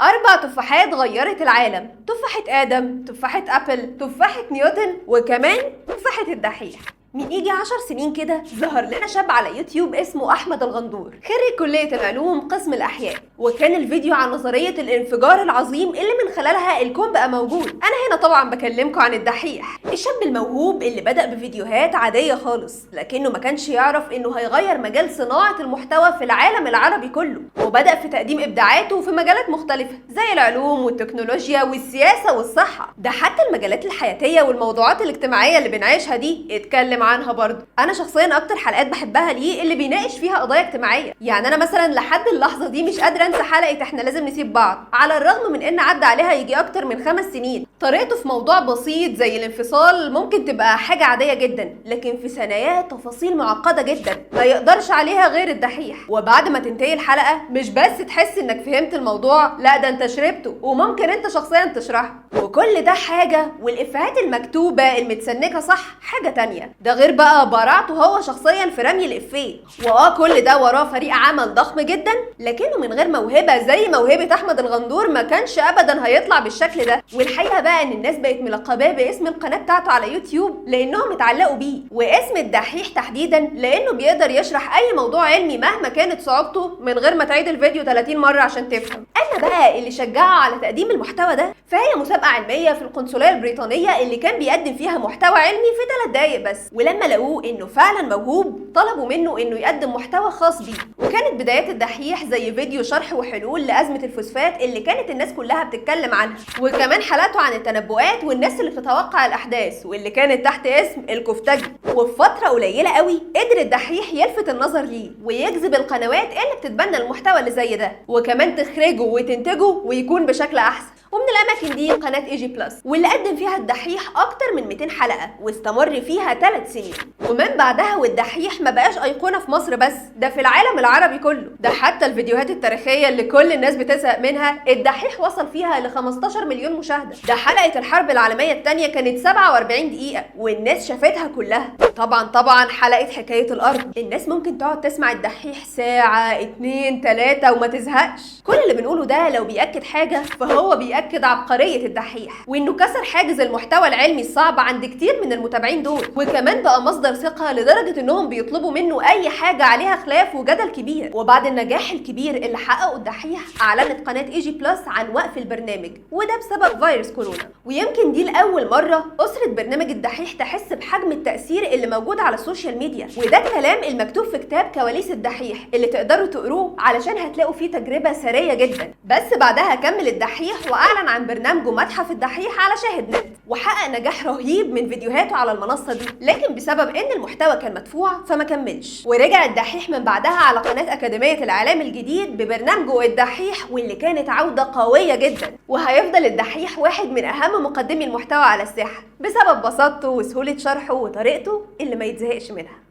4 تفاحات غيرت العالم: تفاحة آدم، تفاحة أبل، تفاحة نيوتن، وكمان تفاحة الدحيح. من يجي 10 سنين كده ظهر لنا شاب على يوتيوب اسمه أحمد الغندور، خريج كلية العلوم قسم الأحياء، وكان الفيديو عن نظرية الانفجار العظيم اللي من خلالها الكون بقى موجود. أنا هنا طبعا بكلمكم عن الدحيح، الشاب الموهوب اللي بدأ بفيديوهات عادية خالص، لكنه ما كانش يعرف إنه هيغير مجال صناعة المحتوى في العالم العربي كله، وبدأ في تقديم إبداعاته في مجالات مختلفة زي العلوم والتكنولوجيا والسياسة والصحة، ده حتى المجالات الحياتية والموضوعات الاجتماعية اللي بنعيشها دي اتكلم عنها برضه. انا شخصيا اكتر حلقات بحبها ليه اللي بيناقش فيها قضايا اجتماعيه. يعني انا مثلا لحد اللحظه دي مش قادره انسى حلقه احنا لازم نسيب بعض، على الرغم من ان عدى عليها يجي اكتر من 5 سنين. طريقته في موضوع بسيط زي الانفصال ممكن تبقى حاجه عاديه جدا، لكن في ثناياه تفاصيل معقده جدا ما يقدرش عليها غير الدحيح. وبعد ما تنتهي الحلقه مش بس تحس انك فهمت الموضوع، لا ده انت شربته وممكن انت شخصيا تشرحه. وكل ده حاجه، والافيهات المكتوبه المتسنكه صح حاجه تانية، ده غير بقى براعته هو شخصيا في رمي الافيه. كل ده وراه فريق عمل ضخم جدا، لكنه من غير موهبه زي موهبه احمد الغندور ما كانش ابدا هيطلع بالشكل ده. والحقيقه بقى ان الناس بقت ملقباه باسم القناه بتاعته على يوتيوب لانهم اتعلقوا بيه، واسم الدحيح تحديدا لانه بيقدر يشرح اي موضوع علمي مهما كانت صعوبته من غير ما تعيد الفيديو 30 مره عشان تفهم. اما بقى اللي شجعه على تقديم المحتوى ده فهي مسابقه علميه في القنصليه البريطانيه اللي كان بيقدم فيها محتوى علمي في 3 دقايق بس، ولما لقوه انه فعلا موهوب طلبوا منه انه يقدم محتوى خاص بيه. وكانت بدايات الدحيح زي فيديو شرح وحلول لازمه الفوسفات اللي كانت الناس كلها بتتكلم عنها، وكمان حلقاته عن التنبؤات والناس اللي بتتوقع الاحداث واللي كانت تحت اسم الكفتجي. وفي فتره قليله قوي قدر الدحيح يلفت النظر ليه ويجذب القنوات اللي بتتبنى المحتوى اللي زي ده، وكمان تخرجه وتنتجه ويكون بشكل احسن. ومن الاماكن دي قناه اي جي بلس، واللي قدم فيها الدحيح اكتر من 200 حلقه واستمر فيها 3 سنين. ومن بعدها والدحيح ما بقاش ايقونه في مصر بس، ده في العالم العربي كله، ده حتى الفيديوهات التاريخيه اللي كل الناس بتزهق منها الدحيح وصل فيها ل 15 مليون مشاهده. ده حلقه الحرب العالميه الثانيه كانت 47 دقيقه والناس شافتها كلها. طبعا حلقه حكايه الارض الناس ممكن تقعد تسمع الدحيح ساعه 2 3 وما تزهقش. كل اللي بنقوله ده لو بيأكد حاجه فهو بيأكد عبقرية الدحيح، وانه كسر حاجز المحتوى العلمي الصعب عند كتير من المتابعين دول، وكمان بقى مصدر ثقة لدرجة انهم بيطلبوا منه اي حاجة عليها خلاف وجدل كبير. وبعد النجاح الكبير اللي حققه الدحيح اعلنت قناة اي جي بلس عن وقف البرنامج، وده بسبب فيروس كورونا. ويمكن دي لأول مرة أسرة برنامج الدحيح تحس بحجم التأثير اللي موجود على السوشيال ميديا، وده الكلام المكتوب في كتاب كواليس الدحيح اللي تقدروا تقروه علشان هتلاقوا فيه تجربة ثرية جدا. بس بعدها كمل الدحيح واعلن عن برنامجه متحف الدحيح على شاهد نت، وحقق نجاح رهيب من فيديوهاته على المنصه دي، لكن بسبب ان المحتوى كان مدفوع فما كملش. ورجع الدحيح من بعدها على قناه اكاديميه الاعلام الجديد ببرنامجه الدحيح، واللي كانت عوده قويه جدا. وهيفضل الدحيح واحد من اهم مقدمي المحتوى على الساحه بسبب بساطته وسهوله شرحه وطريقته اللي ما يتزهقش منها.